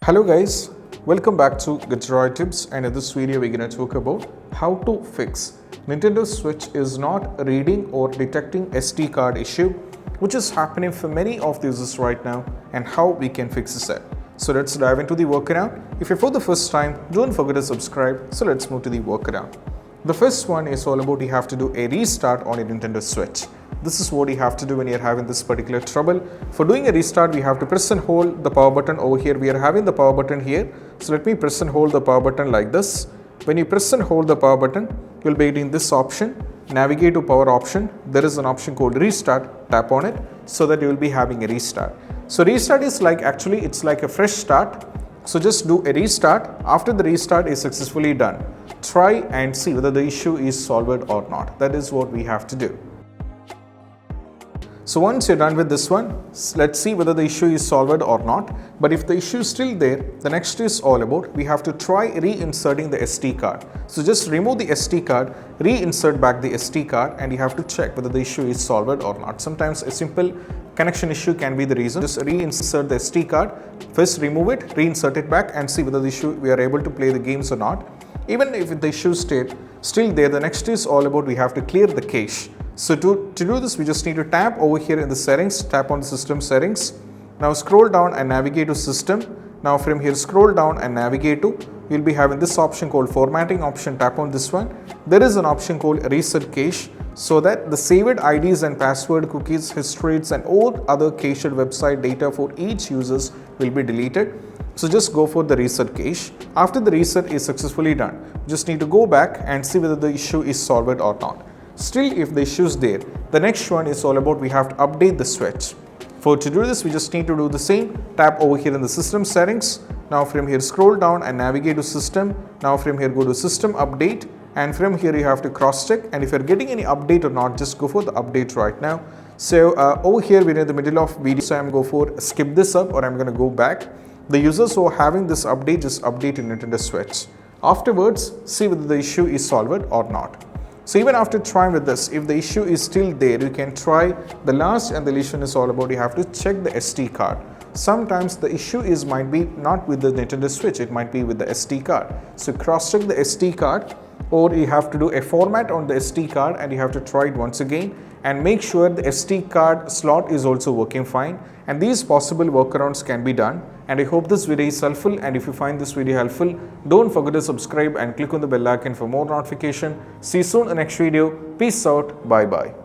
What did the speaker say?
Hello guys, welcome back to Gadget Tips, and in this video we're going to talk about how to fix Nintendo Switch is not reading or detecting SD card issue which is happening for many of the users right now and how we can fix this. So let's dive into the workaround. If you're for the first time, don't forget to subscribe. So let's move to the workaround. The first one is all about you have to do a restart on your Nintendo Switch. This is what you have to do when you're having this particular trouble. For doing a restart, we have to press and hold the power button over here. We are having the power button here. So let me press and hold the power button like this. When you press and hold the power button, you'll be getting this option, navigate to power option. There is an option called restart. Tap on it so that you will be having a restart. So restart is like it's like a fresh start. So just do a restart. After the restart is successfully done, try and see whether the issue is solved or not. That is what we have to do. So once you're done with this one, let's see whether the issue is solved or not. But if the issue is still there, the next is all about we have to try reinserting the SD card. So just remove the SD card, reinsert back the SD card, and you have to check whether the issue is solved or not. Sometimes a simple connection issue can be the reason. Just reinsert the SD card, first remove it, reinsert it back, and see whether the issue we are able to play the games or not. Even if the issue is still there, the next is all about we have to clear the cache. So to do this, we just need to tap over here in the settings, tap on the system settings. Now scroll down and navigate to system. Now from here scroll down and navigate to, you'll be having this option called formatting option. Tap on this one. There is an option called reset cache, so that the saved IDs and password, cookies, histories and all other cached website data for each users will be deleted. So just go for the reset cache. After the reset is successfully done, just need to go back and see whether the issue is solved or not. Still, if the issue is there, the next one is all about we have to update the switch. To do this, we just need to do the same. Tap over here in the system settings. Now from here scroll down and navigate to system. Now from here go to system update, and from here you have to cross check, and if you're getting any update or not, just go for the update right now. So over here we're in the middle of video, so I'm going for skip this up, or I'm going to go back. The users who are having this update, just update in Nintendo Switch. Afterwards, see whether the issue is solved or not. So even after trying with this, if the issue is still there, you can try the last, and the issue is all about you have to check the SD card. Sometimes the issue might be not with the Nintendo Switch, it might be with the SD card. So cross check the SD card, or you have to do a format on the SD card and you have to try it once again and make sure the SD card slot is also working fine. And these possible workarounds can be done. And I hope this video is helpful, and if you find this video helpful, don't forget to subscribe and click on the bell icon for more notification. See you soon in the next video. Peace out. Bye bye.